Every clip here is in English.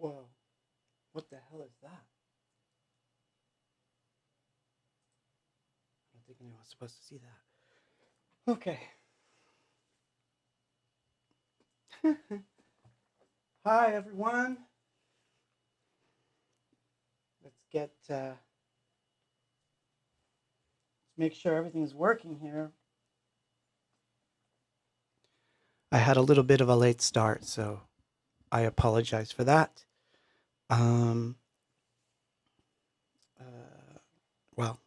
Whoa, what the hell is that? I don't think anyone's supposed to see that. Okay. Hi, everyone. Let's make sure everything's working here. I had a little bit of a late start, so I apologize for that. Um, well,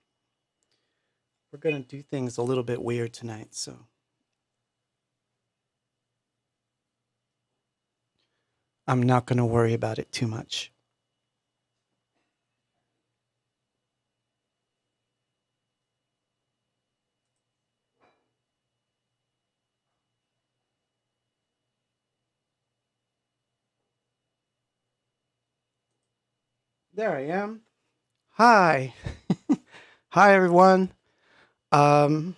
we're going to do things a little bit weird tonight, so I'm not going to worry about it too much. There I am. Hi. Hi, everyone. So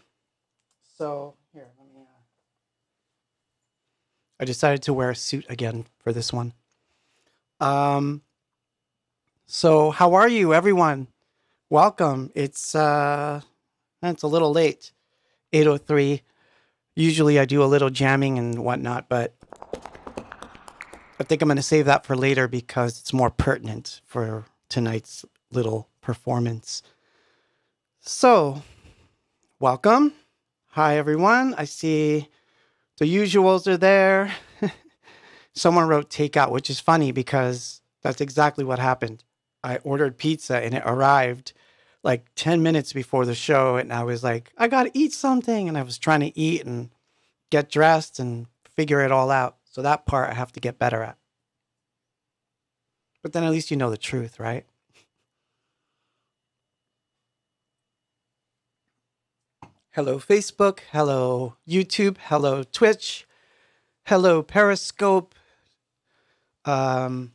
here, let me. I decided to wear a suit again for this one. So how are you, everyone? Welcome. It's a little late, 8:03. Usually I do a little jamming and whatnot, but I think I'm going to save that for later because it's more pertinent for tonight's little performance. So, welcome. Hi, everyone. I see the usuals are there. Someone wrote takeout, which is funny because that's exactly what happened. I ordered pizza and it arrived like 10 minutes before the show. And I was like, I got to eat something. And I was trying to eat and get dressed and figure it all out. So that part I have to get better at. But then at least you know the truth, right? Hello, Facebook. Hello, YouTube. Hello, Twitch. Hello, Periscope. And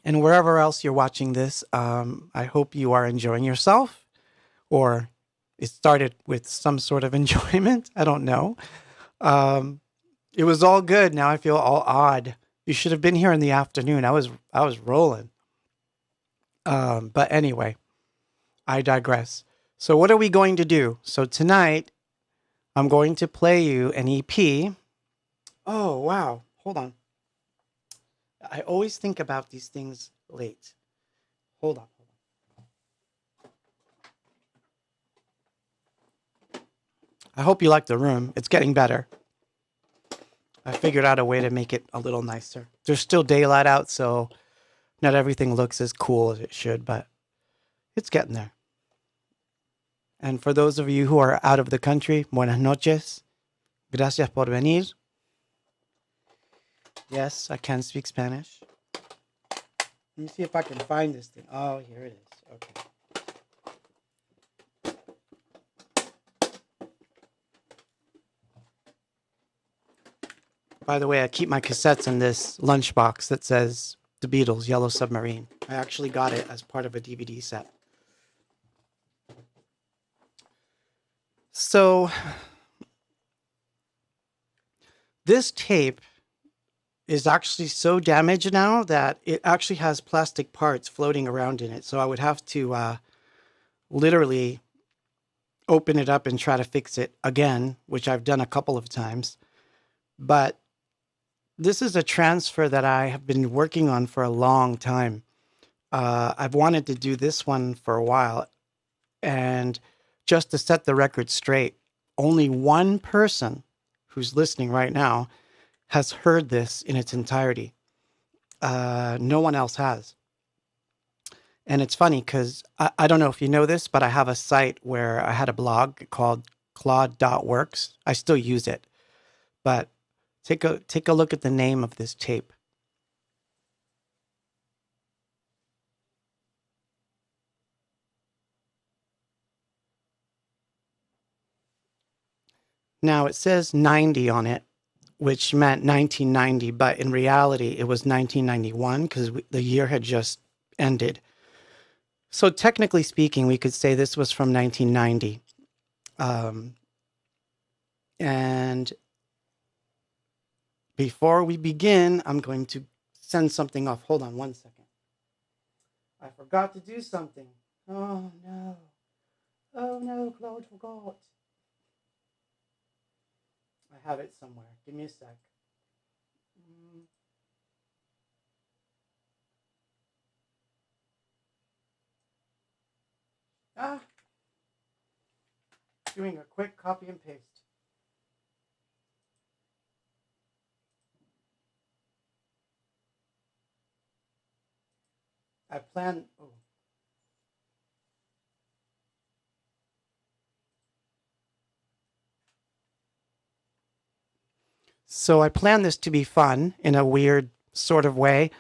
wherever else you're watching this, I hope you are enjoying yourself, or it started with some sort of enjoyment. I don't know. It was all good. Now I feel all odd. You should have been here in the afternoon. I was rolling. But anyway, I digress. So what are we going to do? So tonight, I'm going to play you an EP. Oh, wow. Hold on. I always think about these things late. Hold on. I hope you like the room. It's getting better. I figured out a way to make it a little nicer. There's still daylight out, so not everything looks as cool as it should, but it's getting there. And for those of you who are out of the country, buenas noches. Gracias por venir. Yes, I can speak Spanish. Let me see if I can find this thing. Oh, here it is. Okay. By the way, I keep my cassettes in this lunchbox that says The Beatles, Yellow Submarine. I actually got it as part of a DVD set. So, This tape is actually so damaged now that it actually has plastic parts floating around in it. So I would have to literally open it up and try to fix it again, which I've done a couple of times. But this is a transfer that I have been working on for a long time. I've wanted to do this one for a while. And just to set the record straight, only one person who's listening right now has heard this in its entirety. No one else has. And it's funny because I don't know if you know this, but I have a site where I had a blog called Claude.works. I still use it. But take a look at the name of this tape. Now it says 90 on it, which meant 1990, but in reality it was 1991 because the year had just ended. So technically speaking, we could say this was from 1990. And before we begin, I'm going to send something off. Hold on one second. I forgot to do something. Oh no. Oh no, Claude forgot. I have it somewhere. Give me a sec. Ah, doing a quick copy and paste. I plan. Oh. So I plan this to be fun in a weird sort of way.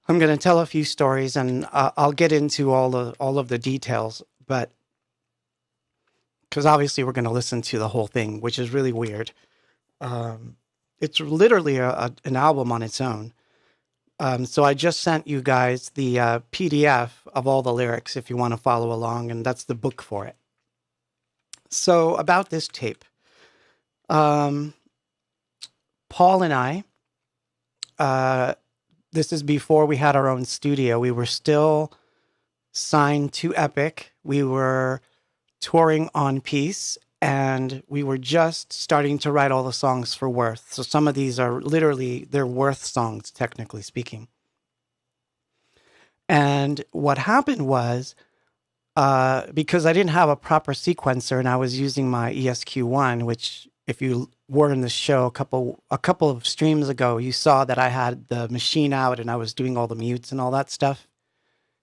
I'm going to tell a few stories, and I'll get into all of the details. But because obviously we're going to listen to the whole thing, which is really weird. It's literally an album on its own. So I just sent you guys the PDF of all the lyrics if you want to follow along, and that's the book for it. So about this tape, Paul and I, this is before we had our own studio. We were still signed to Epic. We were touring on Peace, and we were just starting to write all the songs for Worth. So some of these are literally, they're Worth songs, technically speaking. And what happened was, because I didn't have a proper sequencer and I was using my ESQ1, which if you were in the show a couple of streams ago, you saw that I had the machine out and I was doing all the mutes and all that stuff.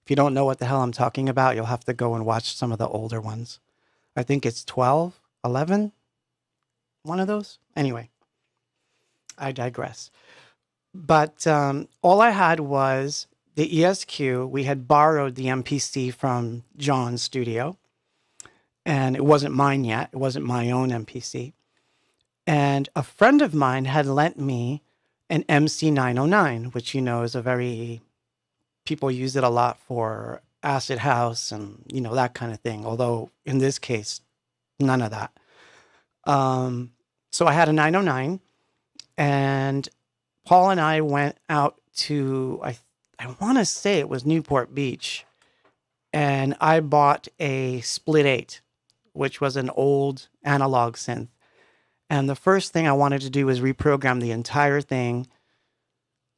If you don't know what the hell I'm talking about, you'll have to go and watch some of the older ones. I think it's 12, 11, one of those. Anyway, I digress. But all I had was the ESQ. We had borrowed the MPC from John's studio, and it wasn't mine yet. It wasn't my own MPC. And a friend of mine had lent me an MC909, which, you know, is a very, people use it a lot for acid house and, you know, that kind of thing. Although in this case, none of that. So I had a 909, and Paul and I went out to, I want to say it was Newport Beach, and I bought a Split 8, which was an old analog synth. And the first thing I wanted to do was reprogram the entire thing.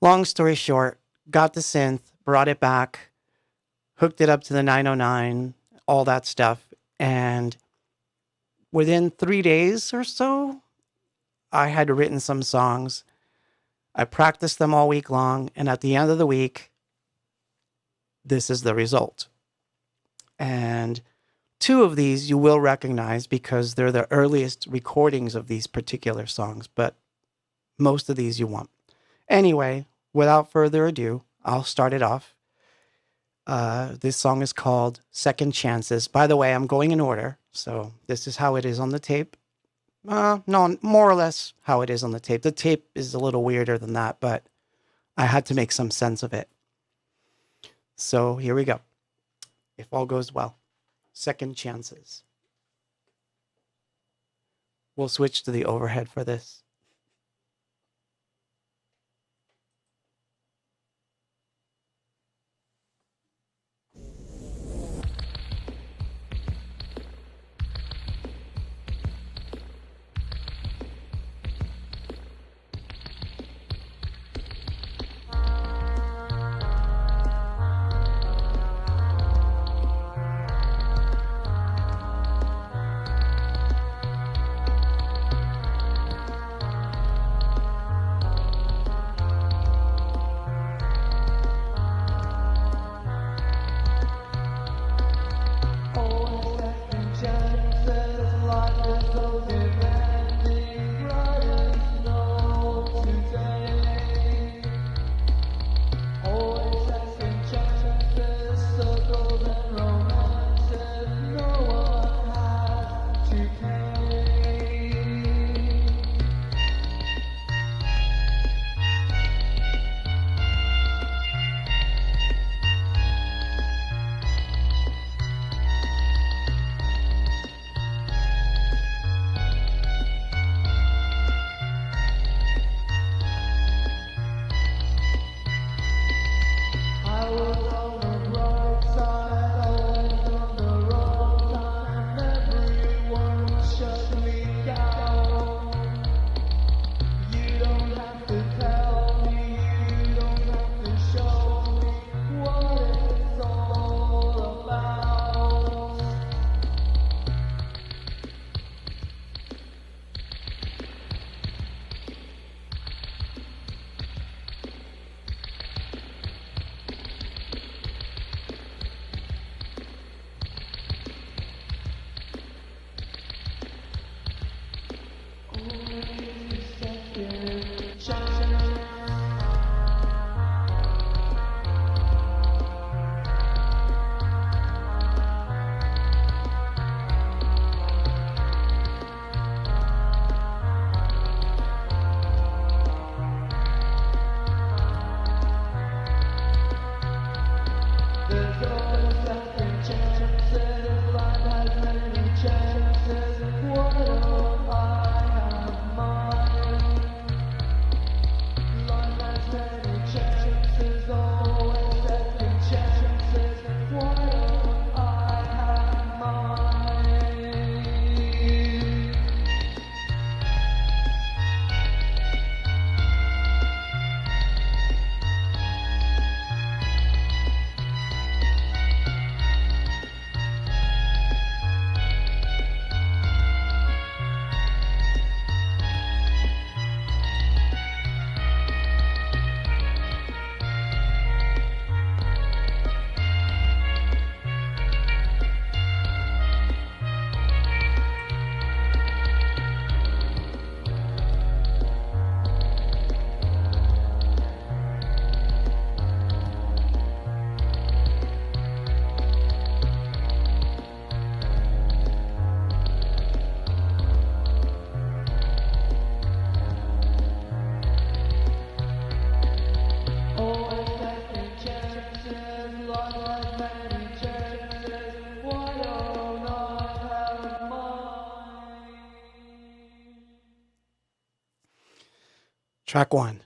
Long story short, got the synth, brought it back, hooked it up to the 909, all that stuff. And within 3 days or so, I had written some songs. I practiced them all week long. And at the end of the week, this is the result. And 2 of these you will recognize because they're the earliest recordings of these particular songs, but most of these you won't. Anyway, without further ado, I'll start it off. This song is called Second Chances. By the way, I'm going in order, so this is how it is on the tape. No, more or less how it is on the tape. The tape is a little weirder than that, but I had to make some sense of it. So here we go. If all goes well. Second Chances. We'll switch to the overhead for this. Track one.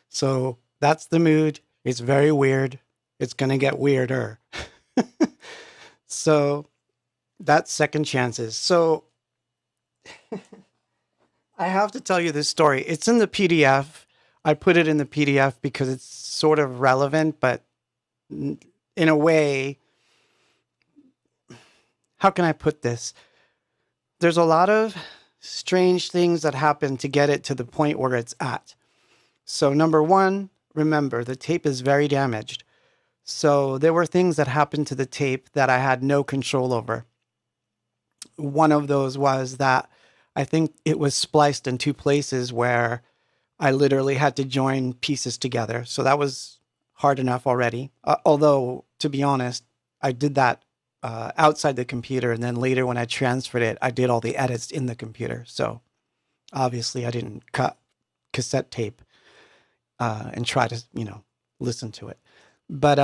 So that's the mood. It's very weird. It's going to get weirder. So that's Second Chances. So I have to tell you this story. It's in the PDF. I put it in the PDF because it's sort of relevant, but in a way, how can I put this? There's a lot of strange things that happen to get it to the point where it's at. So number one, remember, the tape is very damaged. So there were things that happened to the tape that I had no control over. One of those was that I think it was spliced in two places where I literally had to join pieces together. So that was hard enough already. Although, to be honest, I did that outside the computer. And then later when I transferred it, I did all the edits in the computer. So obviously I didn't cut cassette tape and try to, listen to it. But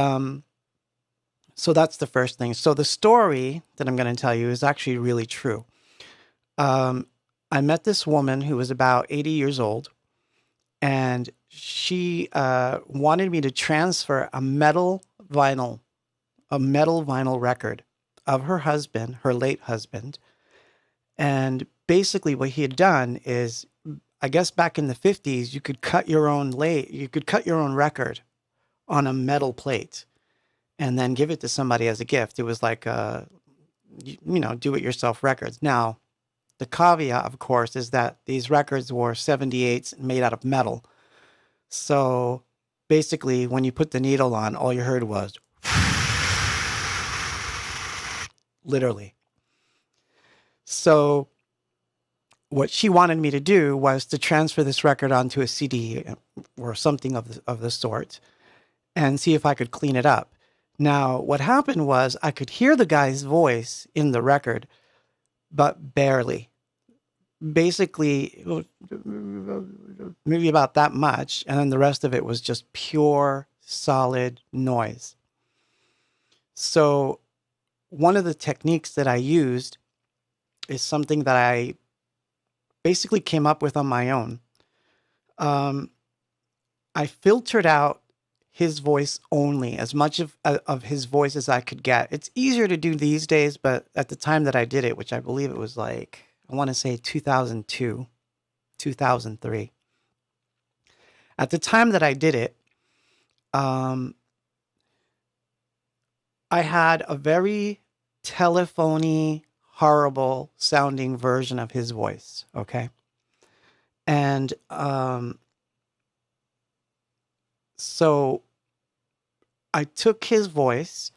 so that's the first thing. So the story that I'm going to tell you is actually really true. I met this woman who was about 80 years old, and she wanted me to transfer a metal vinyl record of her husband, her late husband. And basically what he had done is, I guess back in the 50s, you could cut your own record on a metal plate and then give it to somebody as a gift. It was like do-it-yourself records. Now, the caveat, of course, is that these records were 78s made out of metal. So basically, when you put the needle on, all you heard was literally. So what she wanted me to do was to transfer this record onto a CD or something of the sort and see if I could clean it up. Now, what happened was I could hear the guy's voice in the record, but barely. Basically, maybe about that much, and then the rest of it was just pure, solid noise. So one of the techniques that I used is something that I basically came up with on my own. I filtered out his voice only, as much of his voice as I could get. It's easier to do these days, but at the time that I did it, which I believe it was like, I want to say 2002, 2003. At the time that I did it, I had a very telephony, horrible sounding version of his voice. Okay. And, so I took his voice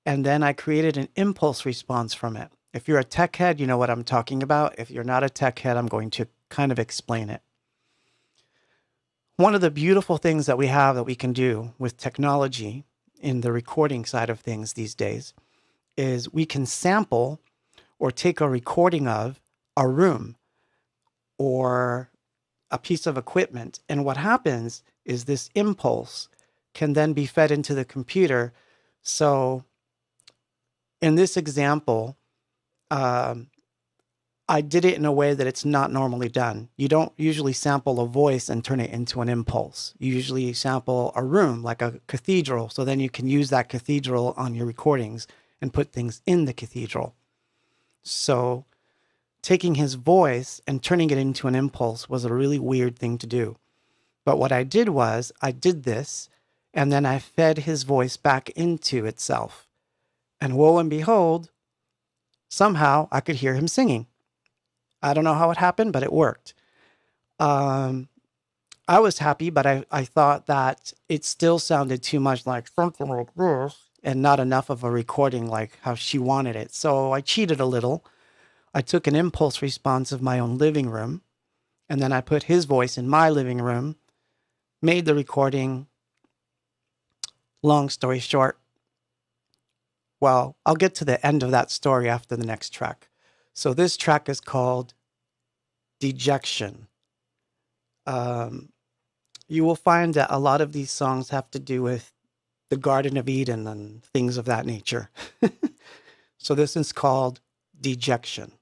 and then I created an impulse response from it. If you're a tech head, you know what I'm talking about. If you're not a tech head, I'm going to kind of explain it. One of the beautiful things that we have that we can do with technology in the recording side of things these days is we can sample or take a recording of a room or a piece of equipment. And what happens is this impulse can then be fed into the computer. So in this example, I did it in a way that it's not normally done. You don't usually sample a voice and turn it into an impulse. You usually sample a room, like a cathedral, so then you can use that cathedral on your recordings and put things in the cathedral. So taking his voice and turning it into an impulse was a really weird thing to do. But what I did was, I did this, and then I fed his voice back into itself. And woe and behold, somehow I could hear him singing. I don't know how it happened, but it worked. I was happy, but I thought that it still sounded too much like something like this and not enough of a recording like how she wanted it. So I cheated a little. I took an impulse response of my own living room, and then I put his voice in my living room, made the recording. Long story short, well, I'll get to the end of that story after the next track. So this track is called Dejection. You will find that a lot of these songs have to do with the Garden of Eden and things of that nature. So this is called Dejection.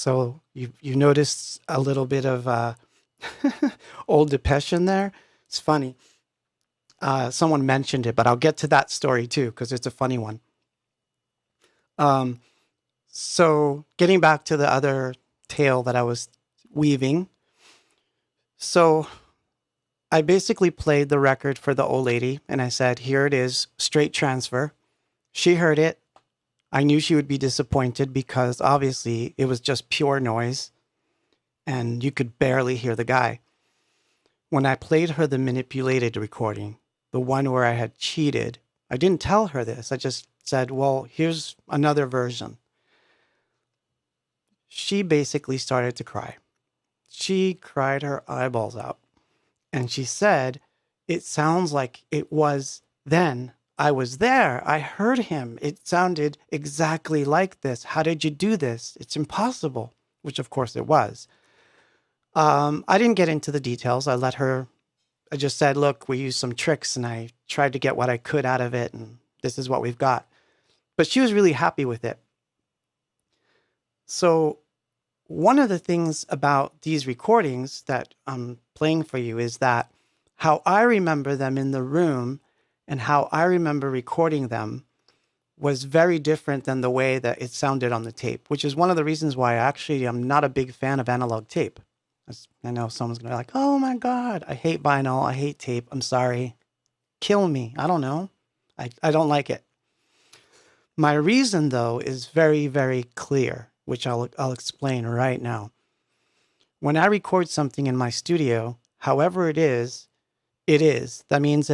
So you noticed a little bit of old Depeche there. It's funny. Someone mentioned it, but I'll get to that story too because it's a funny one. So getting back to the other tale that I was weaving. So I basically played the record for the old lady and I said, here it is, straight transfer. She heard it. I knew she would be disappointed because obviously it was just pure noise and you could barely hear the guy. When I played her the manipulated recording, the one where I had cheated, I didn't tell her this. I just said, well, here's another version. She basically started to cry. She cried her eyeballs out. And she said, it sounds like it was then. I was there. I heard him. It sounded exactly like this. How did you do this? It's impossible, which of course it was. I didn't get into the details. I just said, look, we used some tricks and I tried to get what I could out of it. And this is what we've got. But she was really happy with it. So one of the things about these recordings that I'm playing for you is that how I remember them in the room and how I remember recording them was very different than the way that it sounded on the tape, which is one of the reasons why I'm not a big fan of analog tape. I know someone's going to be like, oh my God, I hate vinyl. I hate tape. I'm sorry. Kill me. I don't know. I don't like it. My reason, though, is very, very clear, which I'll explain right now. When I record something in my studio, however it is, it is. That means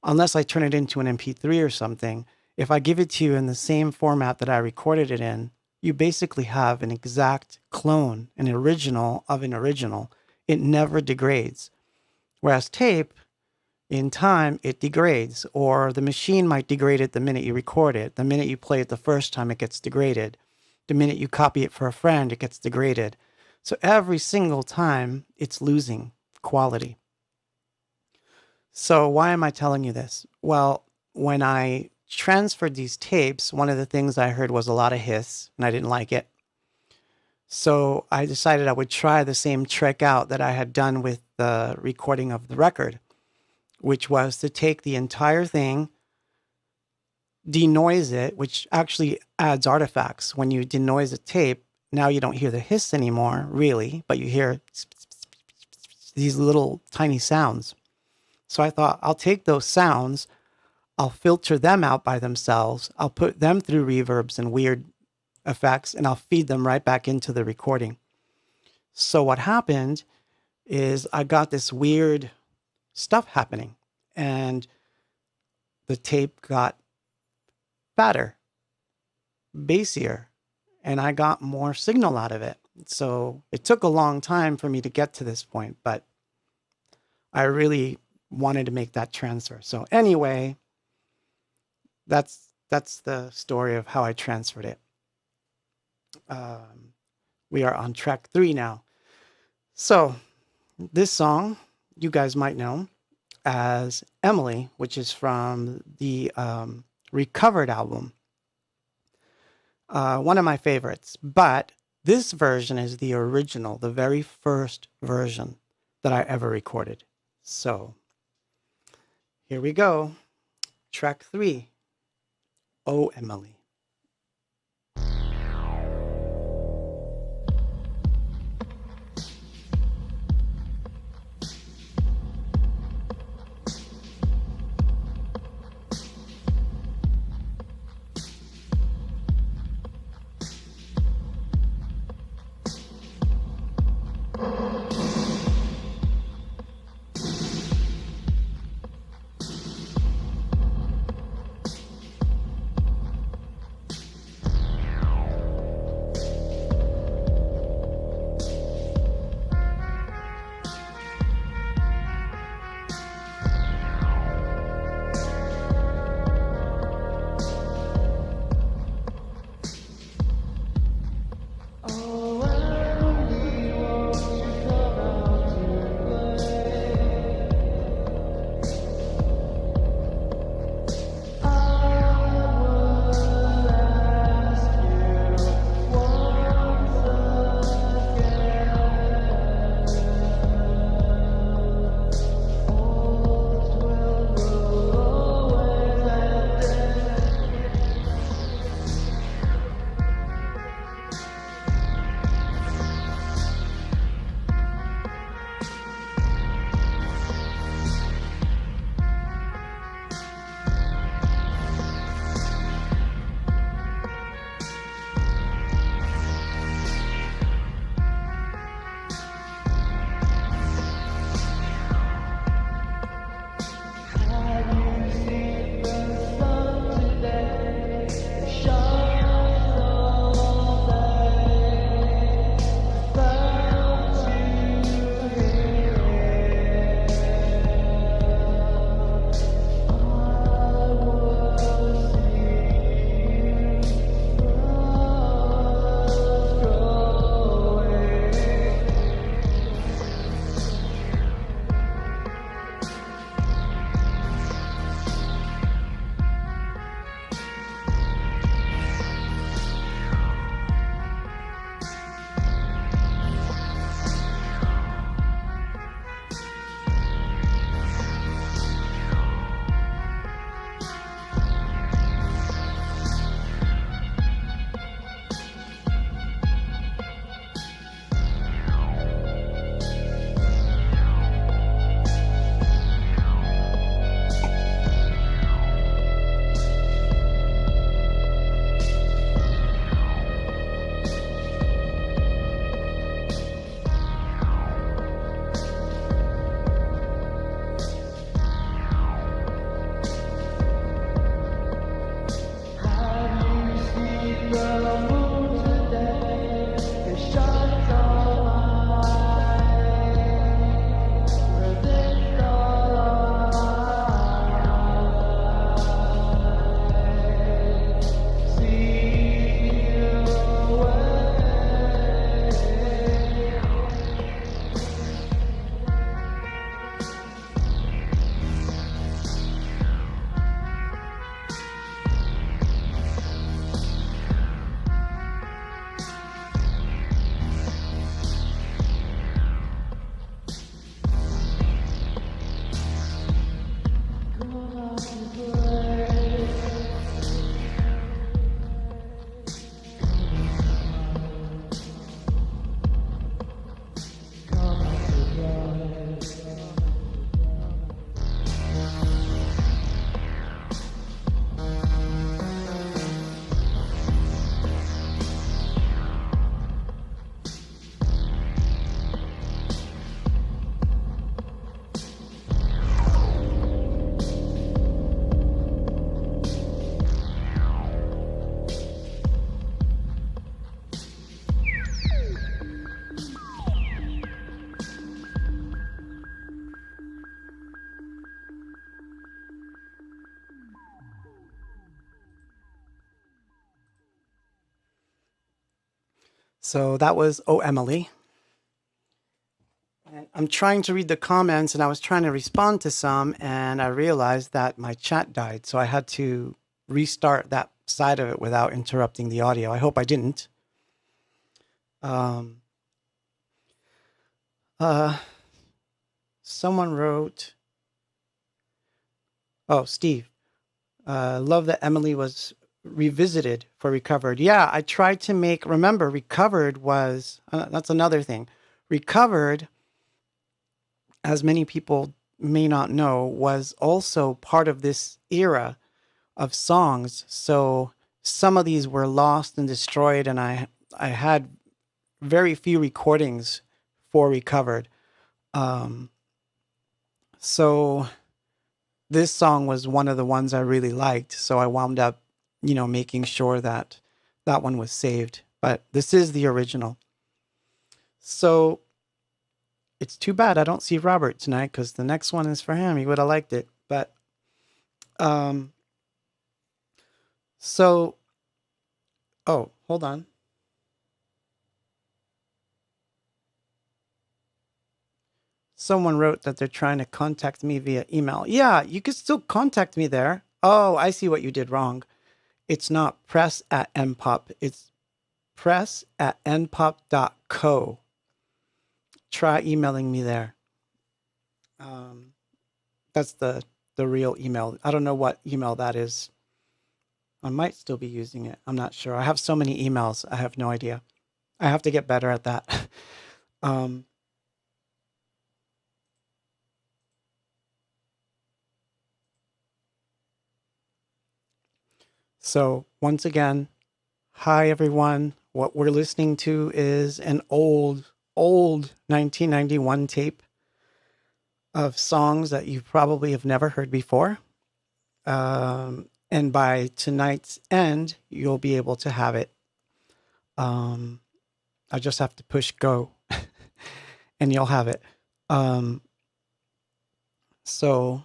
unless I turn it into an MP3 or something, if I give it to you in the same format that I recorded it in, you basically have an exact clone, an original of an original. It never degrades. Whereas tape, in time, it degrades, or the machine might degrade it the minute you record it. The minute you play it the first time, it gets degraded. The minute you copy it for a friend, it gets degraded. So every single time, it's losing quality. So why am I telling you this? Well, when I transferred these tapes, one of the things I heard was a lot of hiss, and I didn't like it. So I decided I would try the same trick out that I had done with the recording of the record, which was to take the entire thing, denoise it, which actually adds artifacts. When you denoise a tape, now you don't hear the hiss anymore, really, but you hear these little tiny sounds. So I thought, I'll take those sounds, I'll filter them out by themselves, I'll put them through reverbs and weird effects, and I'll feed them right back into the recording. So what happened is I got this weird stuff happening, and the tape got fatter, bassier, and I got more signal out of it. So it took a long time for me to get to this point, but I really wanted to make that transfer. So anyway, that's the story of how I transferred it. We are on track 3 now. So this song you guys might know as Emily, which is from the Recovered album. One of my favorites, but this version is the original, the very first version that I ever recorded. So here we go. Track 3. Oh, Emily. Oh, I only want you So that was Oh Emily. And I'm trying to read the comments and I was trying to respond to some and I realized that my chat died. So I had to restart that side of it without interrupting the audio. I hope I didn't. Someone wrote, oh, Steve, love that Emily was revisited for Recovered. Yeah, I tried to make, remember, Recovered was, that's another thing. Recovered, as many people may not know, was also part of this era of songs. So some of these were lost and destroyed, and I had very few recordings for Recovered. So this song was one of the ones I really liked. So I wound up, making sure that that one was saved. But this is the original. So it's too bad I don't see Robert tonight because the next one is for him. He would have liked it. But oh, hold on. Someone wrote that they're trying to contact me via email. Yeah, you could still contact me there. Oh, I see what you did wrong. It's not press@npop. It's press@npop.co. Try emailing me there. That's the real email. I don't know what email that is. I might still be using it. I'm not sure. I have so many emails. I have no idea. I have to get better at that. So once again, hi everyone. What we're listening to is an old 1991 tape of songs that you probably have never heard before. And by tonight's end, you'll be able to have it. I just have to push go and you'll have it. So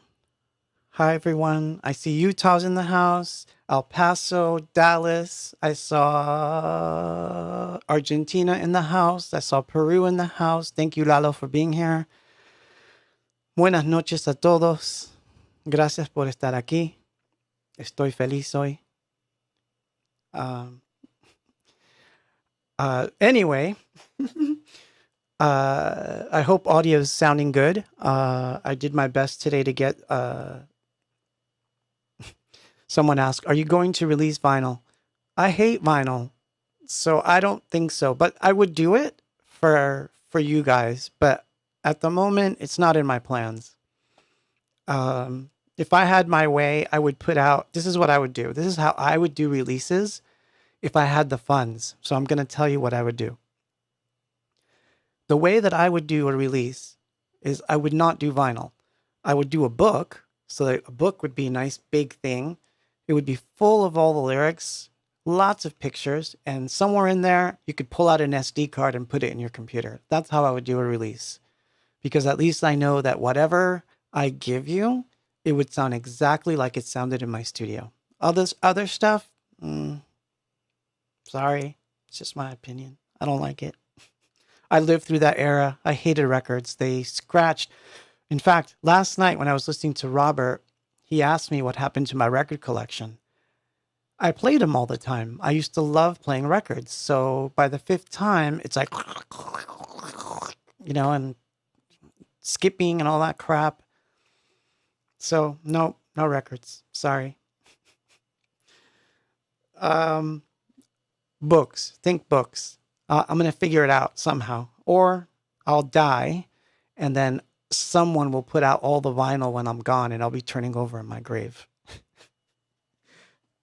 hi everyone. I see Utah's in the house, El Paso, Dallas. I saw Argentina in the house. I saw Peru in the house. Thank you, Lalo, for being here. Buenas noches a todos. Gracias por estar aquí. Estoy feliz hoy. Anyway, I hope audio is sounding good. I did my best today to get... Someone asked, are you going to release vinyl? I hate vinyl, so I don't think so. But I would do it for you guys. But at the moment, it's not in my plans. If I had my way, I would put out... This is what I would do. This is how I would do releases if I had the funds. So I'm going to tell you what I would do. The way that I would do a release is I would not do vinyl. I would do a book. So that a book would be a nice big thing. It would be full of all the lyrics, lots of pictures, and somewhere in there, you could pull out an SD card and put it in your computer. That's how I would do a release. Because at least I know that whatever I give you, it would sound exactly like it sounded in my studio. Other stuff, sorry, it's just my opinion. I don't like it. I lived through that era. I hated records. They scratched. In fact, last night when I was listening to Robert, he asked me what happened to my record collection. I played them all the time. I used to love playing records. So by the fifth time, it's like, and skipping and all that crap. So no records. Sorry. Books. Think books. I'm going to figure it out somehow. Or I'll die and then someone will put out all the vinyl when I'm gone and I'll be turning over in my grave.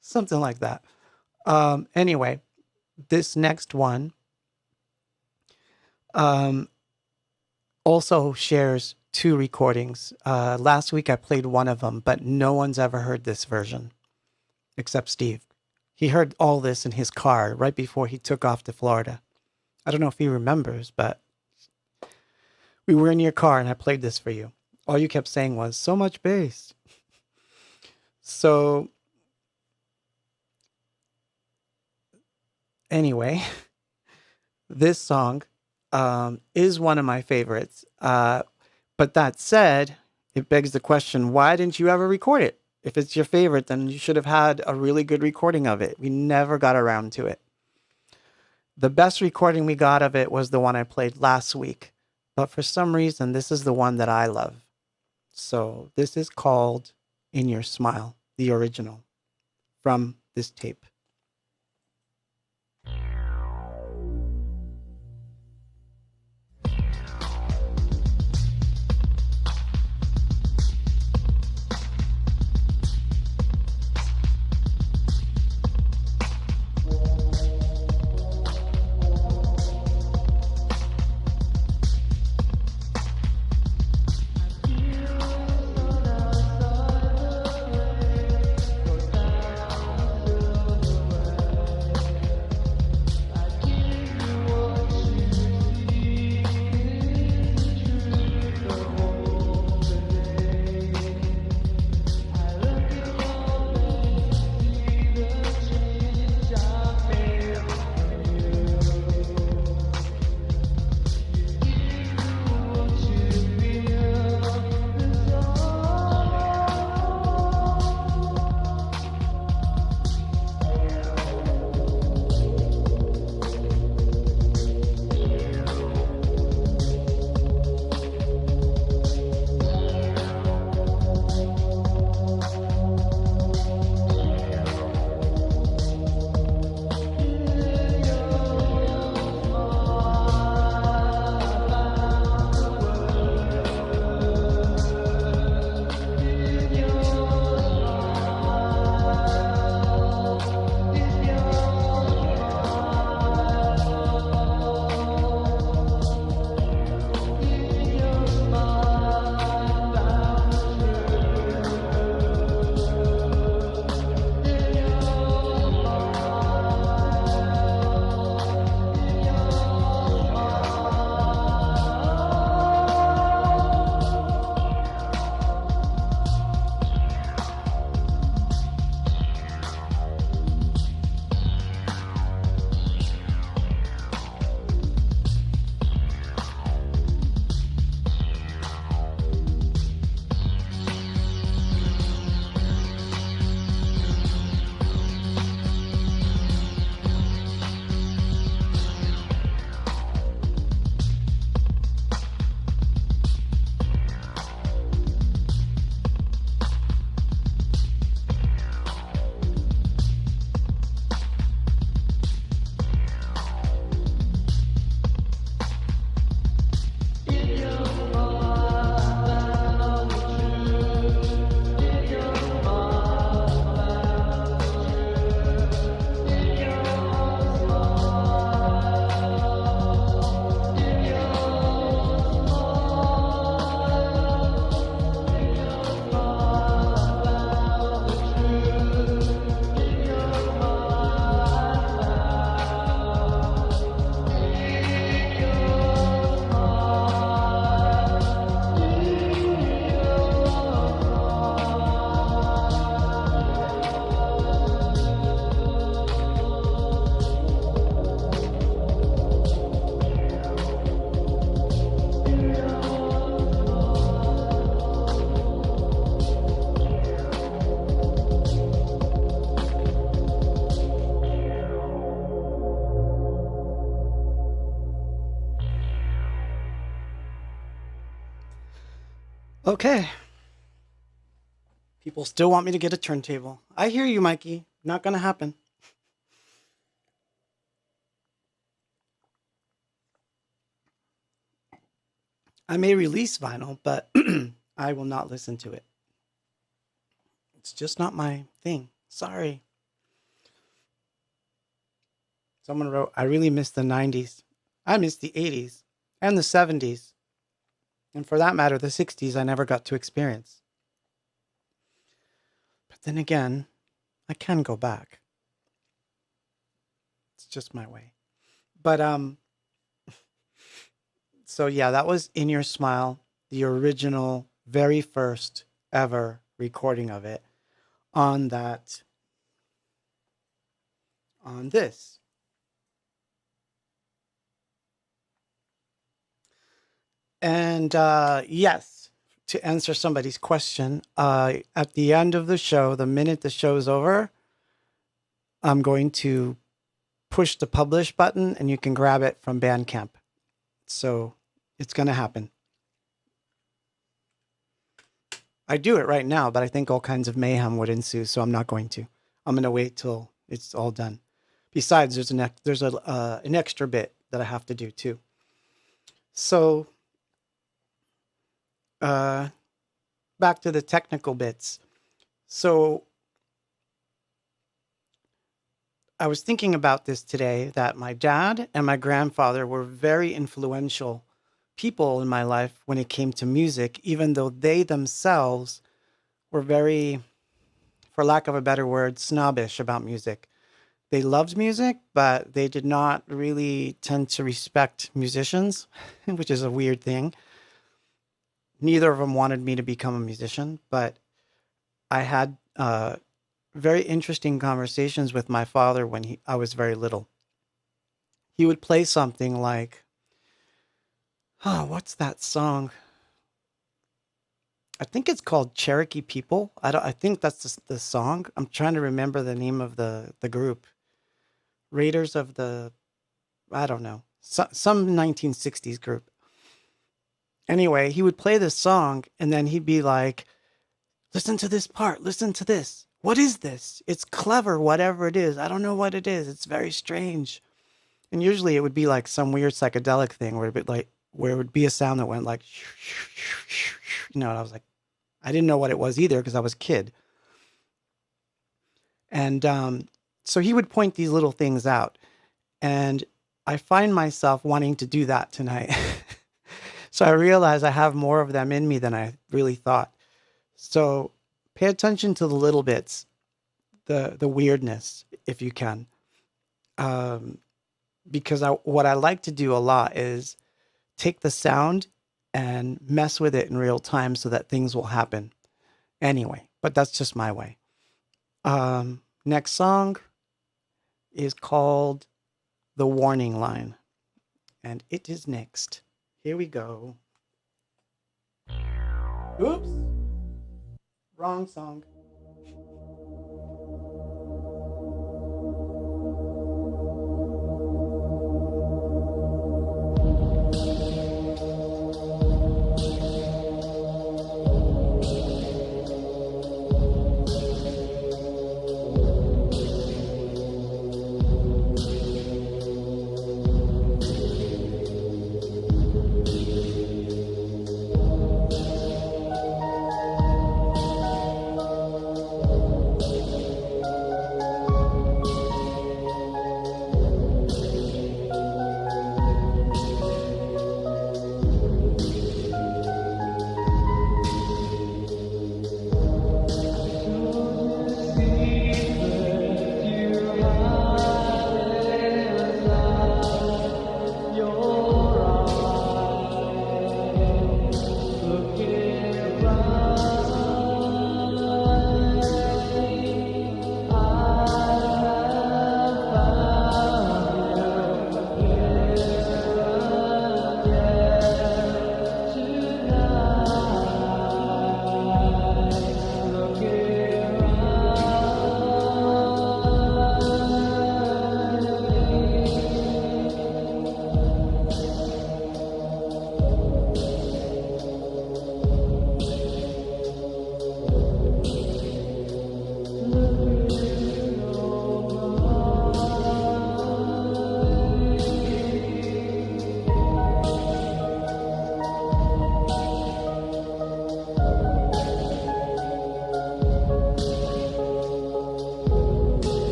Something like that. Anyway, this next one also shares two recordings. Last week I played one of them, but no one's ever heard this version except Steve. He heard all this in his car right before he took off to Florida. I don't know if he remembers, but we were in your car and I played this for you. All you kept saying was, so much bass. So, anyway, This song is one of my favorites. But that said, it begs the question, why didn't you ever record it? If it's your favorite, then you should have had a really good recording of it. We never got around to it. The best recording we got of it was the one I played last week. But for some reason, this is the one that I love. So this is called In Your Smile, the original from this tape. Okay. People still want me to get a turntable. I hear you, Mikey. Not going to happen. I may release vinyl, but I will not listen to it. It's just not my thing. Sorry. Someone wrote, I really miss the 90s. I miss the 80s and the 70s. And for that matter, the 60s I never got to experience. But then again, I can go back. It's just my way. But so yeah, that was In Your Smile, the original, very first ever recording of it on this. And yes, to answer somebody's question, at the end of the show, the minute the show's over, I'm going to push the publish button and you can grab it from Bandcamp. So it's going to happen. I do it right now, but I think all kinds of mayhem would ensue, so I'm not going to. I'm going to wait till it's all done. Besides, there's an extra bit that I have to do too. So back to the technical bits. So I was thinking about this today, that my dad and my grandfather were very influential people in my life when it came to music, even though they themselves were very, for lack of a better word, snobbish about music. They loved music, but they did not really tend to respect musicians, which is a weird thing. Neither of them wanted me to become a musician, but I had very interesting conversations with my father when I was very little. He would play something like, oh, what's that song? I think it's called Cherokee People. I think that's the song. I'm trying to remember the name of the group. Raiders of the, I don't know, some 1960s group. Anyway, he would play this song and then he'd be like, listen to this part, listen to this. What is this? It's clever, whatever it is. I don't know what it is. It's very strange. And usually it would be like some weird psychedelic thing where it would be a sound that went like, and I was like, I didn't know what it was either because I was a kid. And so he would point these little things out. And I find myself wanting to do that tonight. So I realize I have more of them in me than I really thought. So pay attention to the little bits, the weirdness, if you can. Because what I like to do a lot is take the sound and mess with it in real time so that things will happen. Anyway, but that's just my way. Next song is called The Warning Line. And it is next. Here we go. Oops. Wrong song.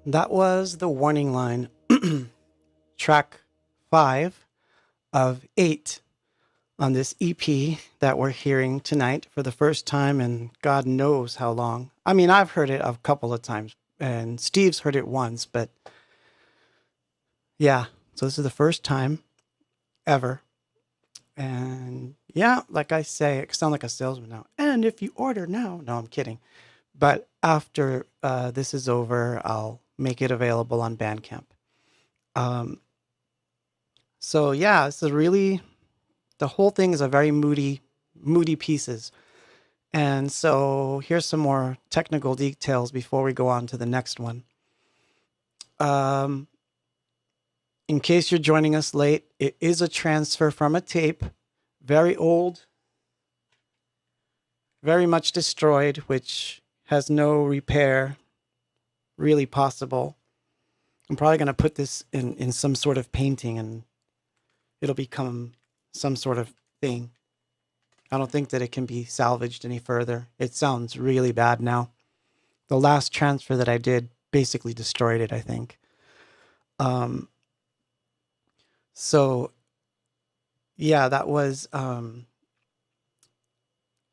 That was the warning line, track 5 of 8 on this EP that we're hearing tonight for the first time in God knows how long. I mean, I've heard it a couple of times, and Steve's heard it once, but yeah, so this is the first time ever. And yeah, like I say, I sound like a salesman now. And if you order now, no, I'm kidding. But after this is over, I'll make it available on Bandcamp. So yeah, this is really, the whole thing is a very moody pieces. And so here's some more technical details before we go on to the next one. In case you're joining us late, it is a transfer from a tape, very old, very much destroyed, which has no repair really possible. I'm probably going to put this in some sort of painting and it'll become some sort of thing. I don't think that it can be salvaged any further. It sounds really bad now. The last transfer that I did basically destroyed it, I think. So yeah, that was,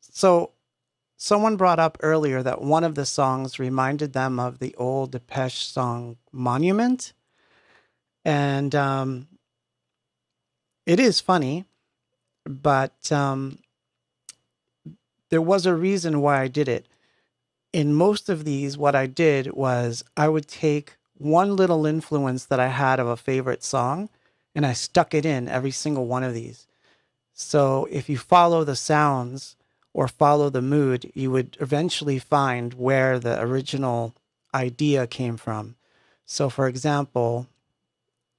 so someone brought up earlier that one of the songs reminded them of the old Depeche song Monument. And it is funny, but there was a reason why I did it. In most of these, what I did was I would take one little influence that I had of a favorite song and I stuck it in every single one of these. So if you follow the sounds or follow the mood, you would eventually find where the original idea came from. So for example,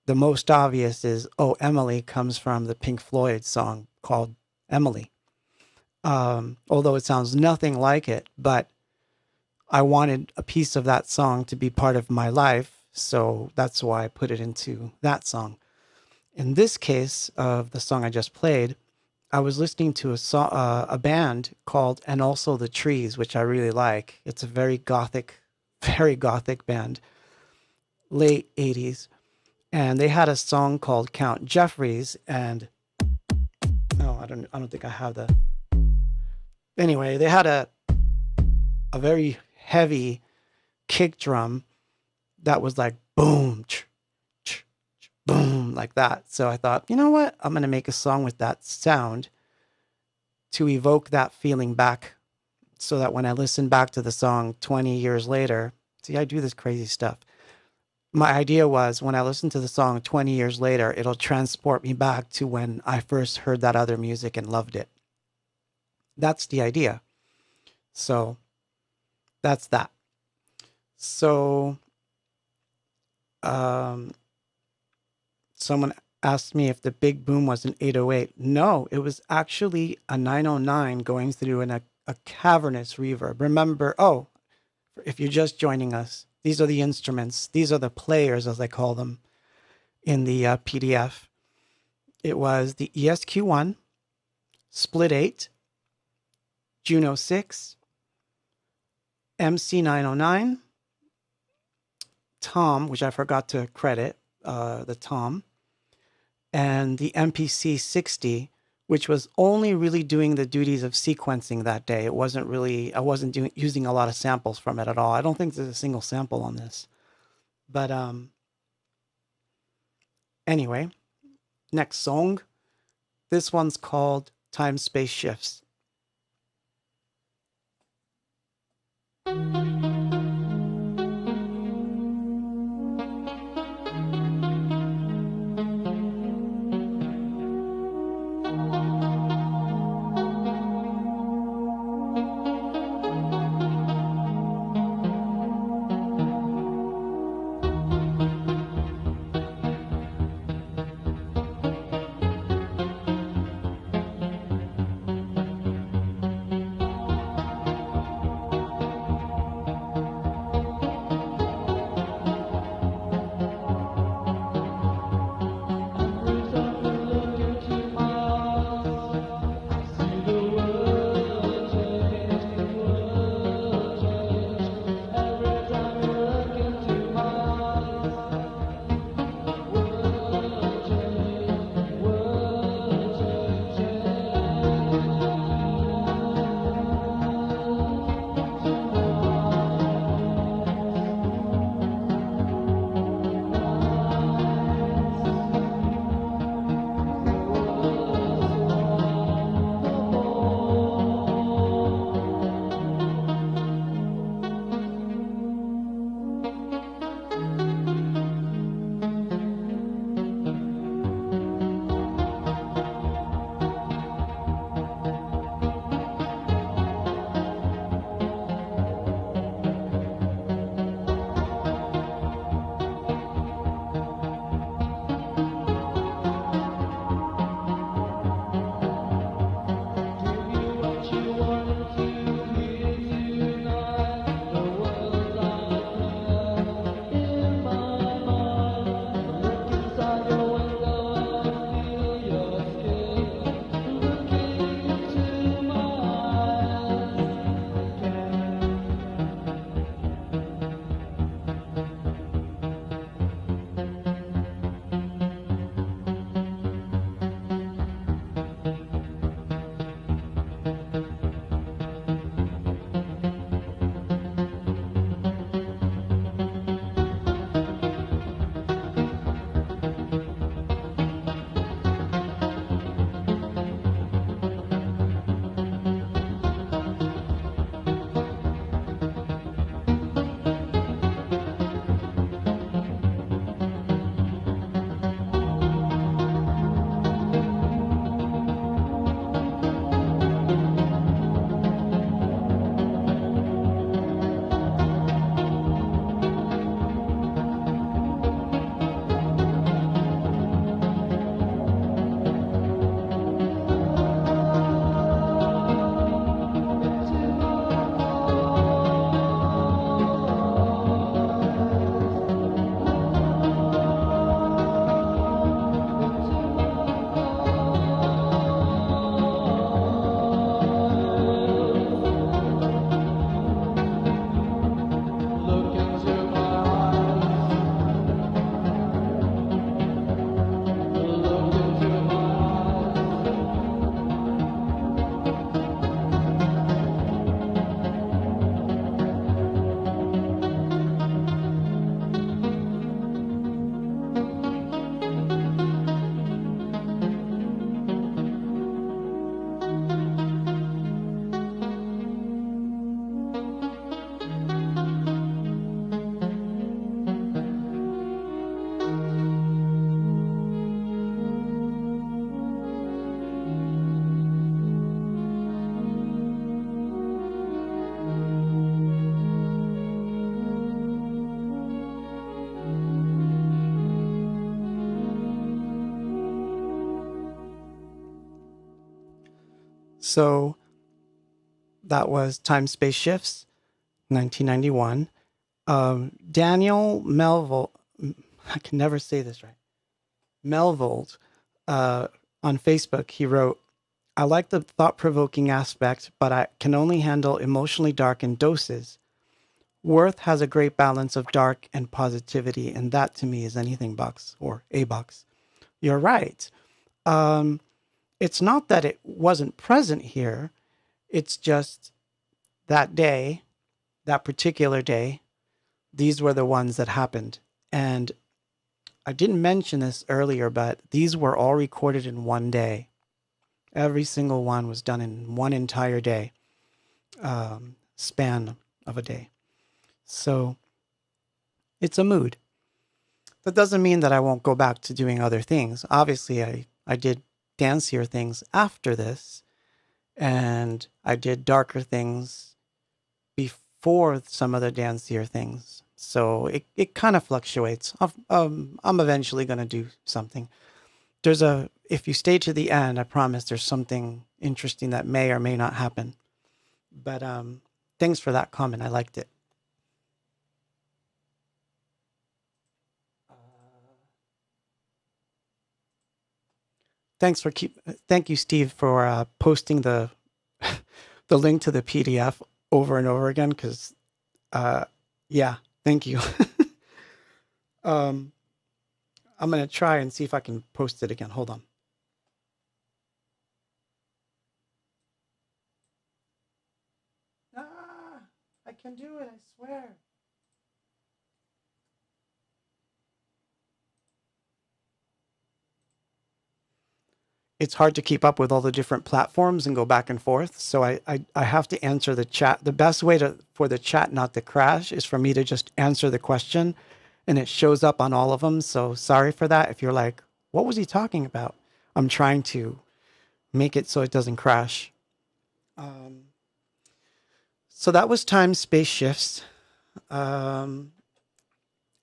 the most obvious is, Oh, Emily comes from the Pink Floyd song called Emily. Although it sounds nothing like it, but I wanted a piece of that song to be part of my life. So that's why I put it into that song. In this case of the song I just played, I was listening to a band called And Also the Trees, which I really like. It's a very gothic band, late 80s. And they had a song called Count Jeffries. And no, I don't think I have the. Anyway, they had a very heavy kick drum that was like boom, boom, like that. So I thought, you know what? I'm going to make a song with that sound to evoke that feeling back so that when I listen back to the song 20 years later, see, I do this crazy stuff. My idea was when I listen to the song 20 years later, it'll transport me back to when I first heard that other music and loved it. That's the idea. So that's that. So someone asked me if the big boom was an 808. No, it was actually a 909 going through a cavernous reverb. Remember, if you're just joining us, these are the instruments. These are the players, as I call them, in the PDF. It was the ESQ1, Split 8, Juno 6, MC909, Tom, which I forgot to credit, the Tom, and the MPC 60, which was only really doing the duties of sequencing that day. It wasn't really, I wasn't using a lot of samples from it at all. I don't think there's a single sample on this. But anyway, next song. This one's called Time Space Shifts. So that was Time Space Shifts, 1991. Daniel Melvold, I can never say this right. Melvold, on Facebook, he wrote, I like the thought-provoking aspect, but I can only handle emotionally dark in doses. Worth has a great balance of dark and positivity, and that to me is anything Box or a Box. You're right. It's not that it wasn't present here. It's just that day, that particular day, these were the ones that happened. And I didn't mention this earlier, but these were all recorded in one day. Every single one was done in one entire day, span of a day. So it's a mood. That doesn't mean that I won't go back to doing other things. Obviously, I did dancier things after this, and I did darker things before some of the dancier things. So it kind of fluctuates. I'm eventually going to do something. If you stay to the end, I promise there's something interesting that may or may not happen. But thanks for that comment. I liked it. Thank you, Steve, for posting the the link to the PDF over and over again. Because, yeah, thank you. I'm gonna try and see if I can post it again. Hold on. I can do it. I swear. It's hard to keep up with all the different platforms and go back and forth. So I have to answer the chat. The best way for the chat not to crash is for me to just answer the question, and it shows up on all of them. So sorry for that. If you're like, what was he talking about? I'm trying to make it so it doesn't crash. So that was Time Space Shifts. And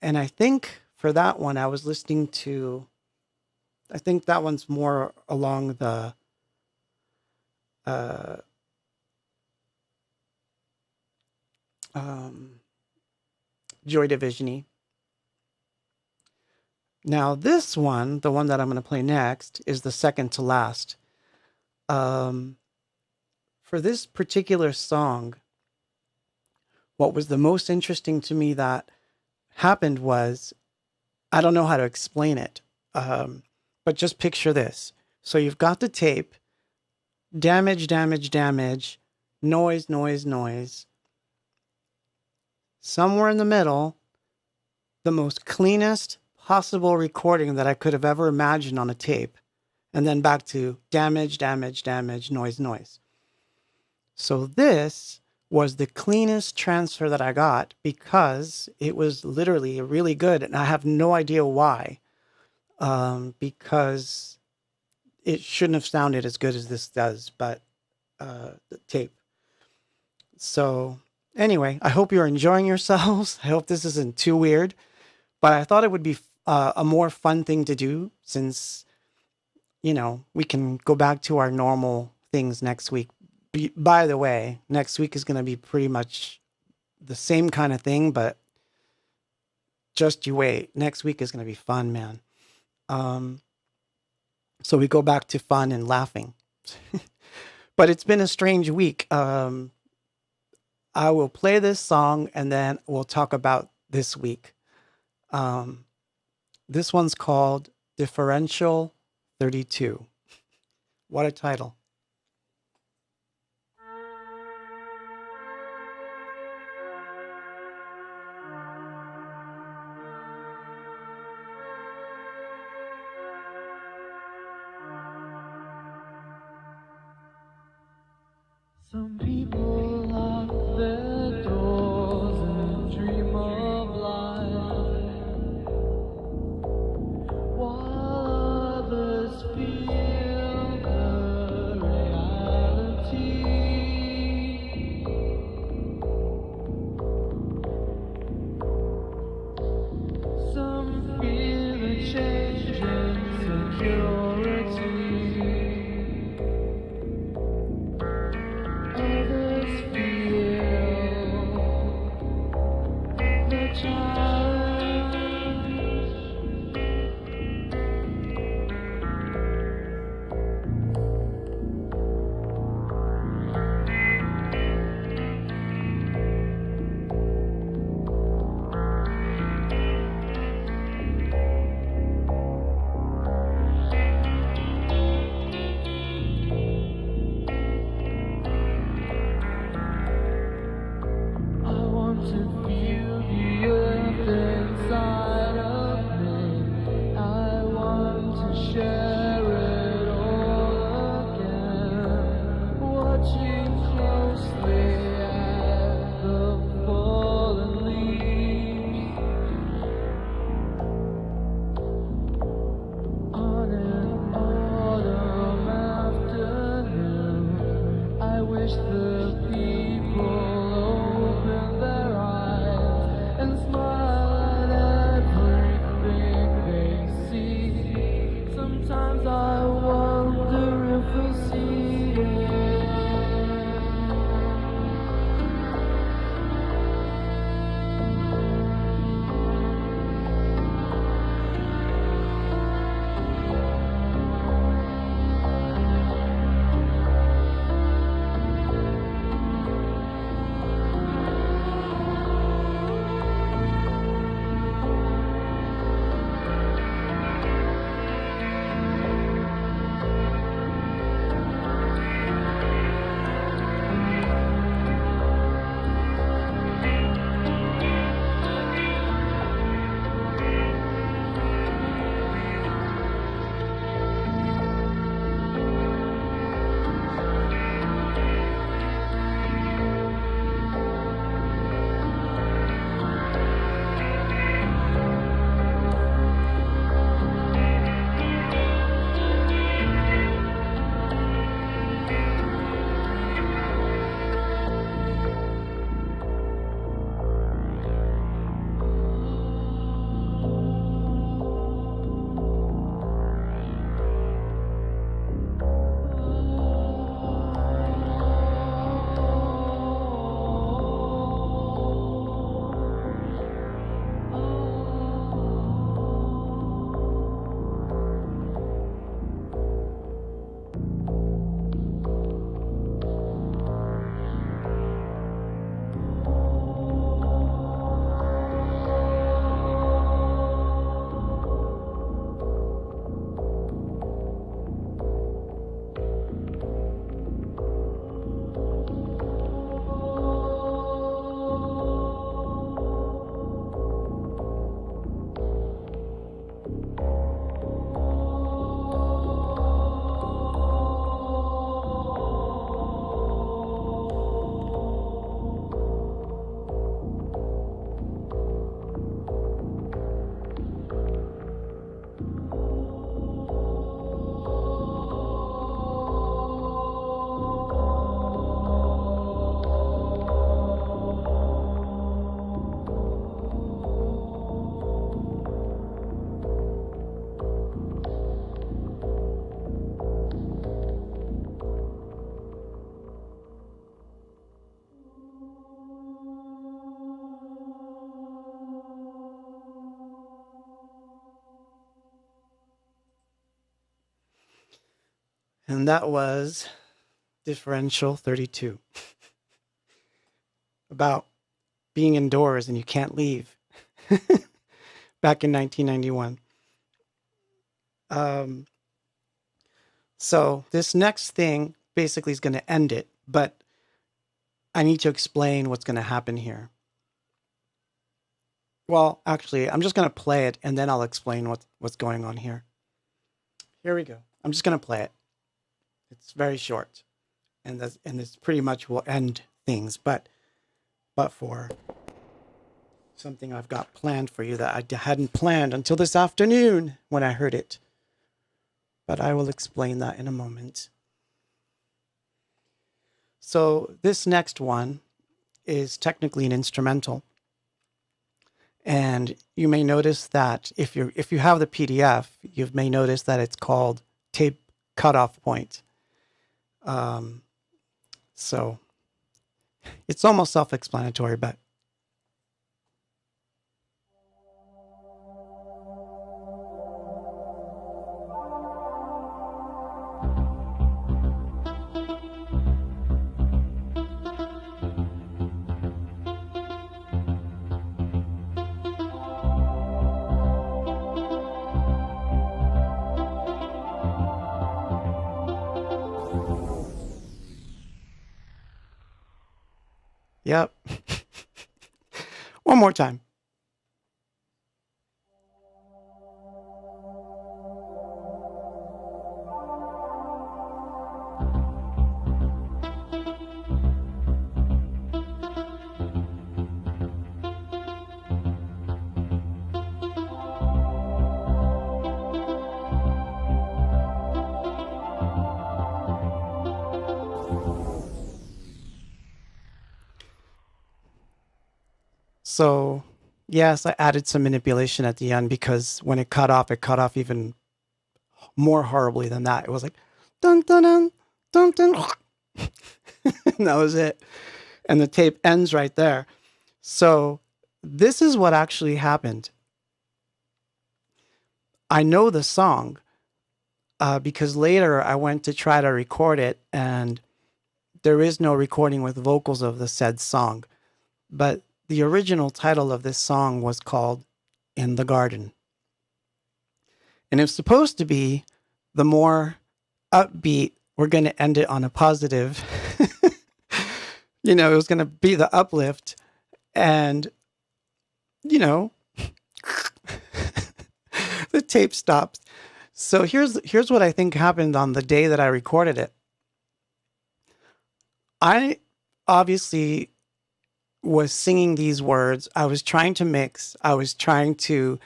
I think for that one, I was listening to, I think that one's more along the Joy Division-y. Now this one, the one that I'm going to play next, is the second to last. For this particular song, what was the most interesting to me that happened was, I don't know how to explain it, but just picture this. So you've got the tape, damage, damage, damage, noise, noise, noise. Somewhere in the middle, the most cleanest possible recording that I could have ever imagined on a tape. And then back to damage, damage, damage, noise, noise. So this was the cleanest transfer that I got because it was literally really good. And I have no idea why. Because it shouldn't have sounded as good as this does, but the tape. So anyway, I hope you're enjoying yourselves. I hope this isn't too weird, but I thought it would be a more fun thing to do since, you know, we can go back to our normal things next week. By the way, next week is going to be pretty much the same kind of thing, but just you wait. Next week is going to be fun, man. So we go back to fun and laughing. But it's been a strange week. I will play this song and then we'll talk about this week. This one's called Differential 32. What a title. Some people lock their doors and dream of life, while others feel the reality. Some feel a change in security. wish the people open their eyes and smile at everything they see. Sometimes I wonder if we'll see it. And that was Differential 32. About being indoors and you can't leave. Back in 1991. So this next thing basically is going to end it, but I need to explain what's going to happen here. Well, actually, I'm just going to play it and then I'll explain what's going on here. Here we go. I'm just going to play it. It's very short, and this pretty much will end things, but for something I've got planned for you that I hadn't planned until this afternoon when I heard it. But I will explain that in a moment. So this next one is technically an instrumental. And you may notice that if you have the PDF, you may notice that it's called Tape Cutoff Point. So it's almost self-explanatory, but yep. One more time. So, yes, I added some manipulation at the end because when it cut off even more horribly than that. It was like, dun dun dun, dun dun. And that was it. And the tape ends right there. So, this is what actually happened. I know the song because later I went to try to record it, and there is no recording with vocals of the said song. But the original title of this song was called In the Garden. And it's supposed to be the more upbeat, we're going to end it on a positive. You know, it was going to be the uplift. And, you know, the tape stops. So here's what I think happened on the day that I recorded it. I obviously was singing these words. I was trying to mix. I was trying to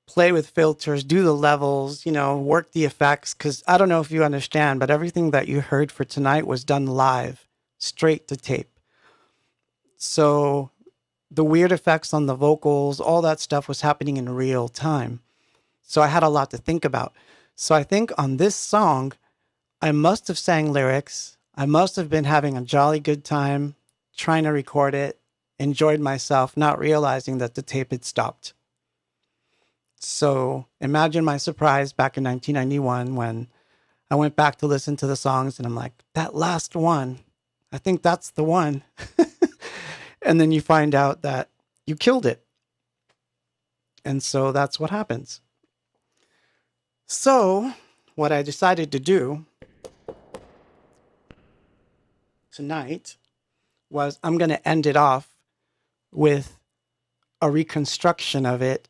play with filters, do the levels, you know, work the effects. Because I don't know if you understand, but everything that you heard for tonight was done live, straight to tape. So the weird effects on the vocals, all that stuff was happening in real time. So I had a lot to think about. So I think on this song, I must have sang lyrics. I must have been having a jolly good time trying to record it, enjoyed myself, not realizing that the tape had stopped. So imagine my surprise back in 1991 when I went back to listen to the songs and I'm like, that last one, I think that's the one. And then you find out that you killed it. And so that's what happens. So what I decided to do tonight was I'm going to end it off with a reconstruction of it,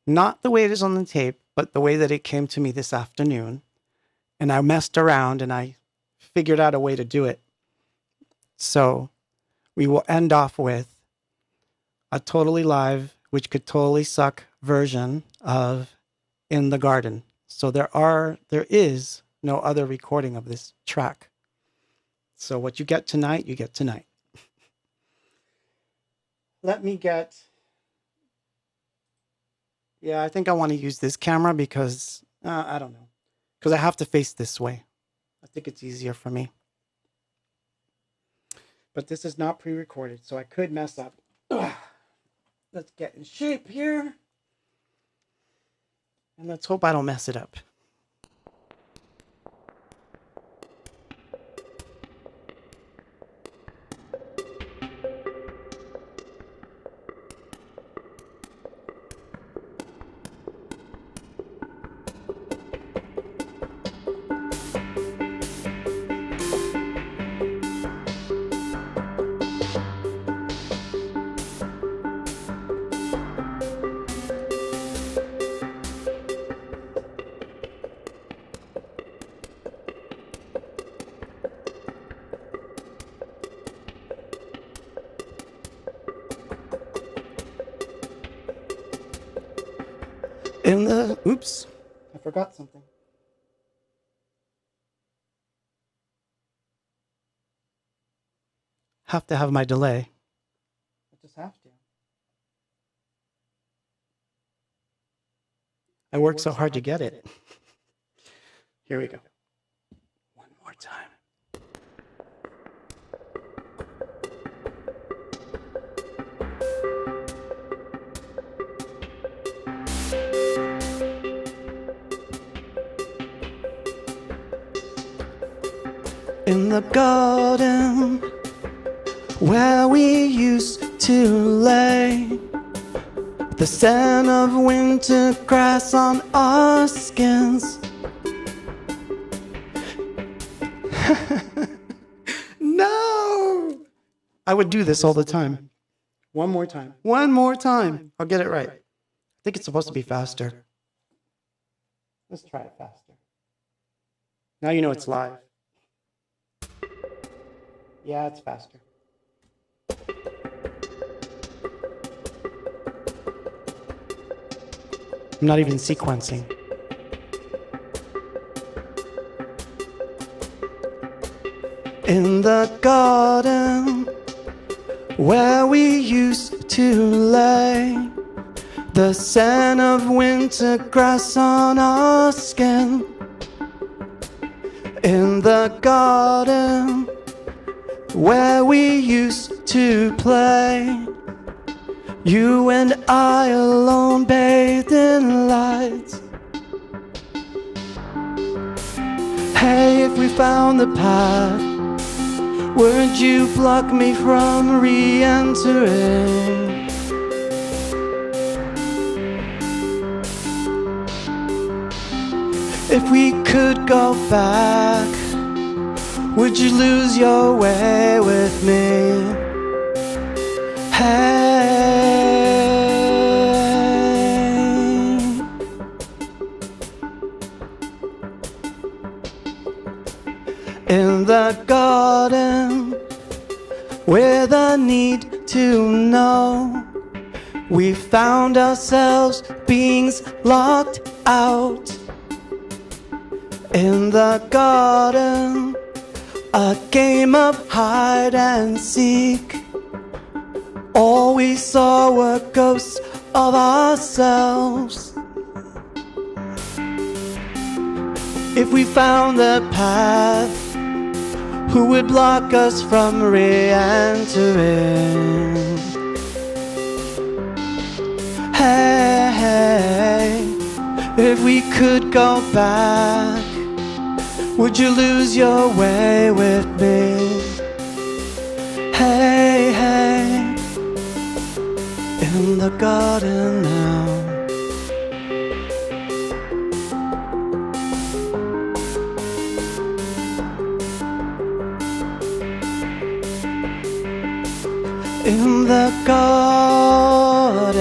not the way it is on the tape, but the way that it came to me this afternoon. And I messed around and I figured out a way to do it. So we will end off with a totally live, which could totally suck version of In the Garden. So there is no other recording of this track. So what you get tonight, you get tonight. Let me get... Yeah, I think I want to use this camera because, I don't know. Because I have to face this way. I think it's easier for me. But this is not pre-recorded, so I could mess up. Ugh. Let's get in shape here. And let's hope I don't mess it up. Oops, I forgot something. Have to have my delay. I just have to. I worked so hard to get it. Here we go. One more time. In the garden where we used to lay, the scent of winter grass on our skins. No! I would do this all the time. One more time. One more time. I'll get it right. I think it's supposed to be faster. Let's try it faster. Now you know it's live. Yeah, it's faster. I'm not even sequencing. In the garden where we used to lay, the scent of winter grass on our skin, in the garden where we used to play, you and I alone bathed in light. Hey, if we found the path, would you block me from re-entering? If we could go back, would you lose your way with me? Hey, in the garden with a need to know, we found ourselves beings locked out. In the garden, a game of hide and seek. All we saw were ghosts of ourselves. If we found the path, who would block us from re-entering? Hey, if we could go back, would you lose your way with me? Hey, hey, in the garden now. In the garden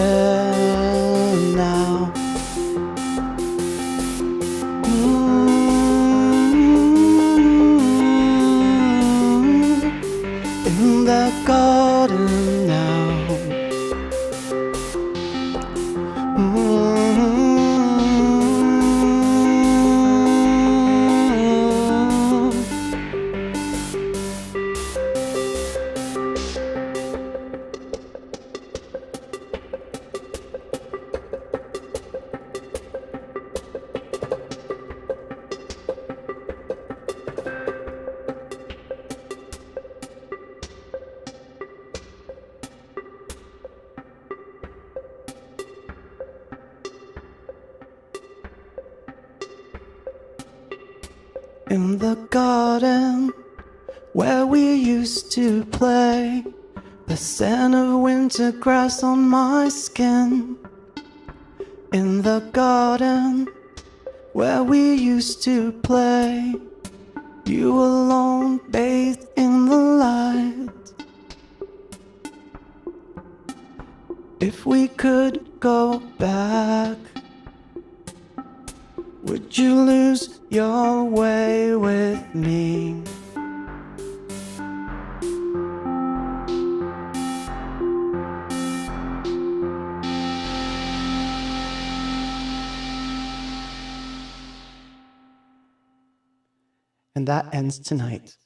now. In the garden now. In the garden where we used to play, the scent of winter grass on my skin. In the garden where we used to play, you alone bathed in the light. If we could go back, would you lose your way with me? And that ends tonight.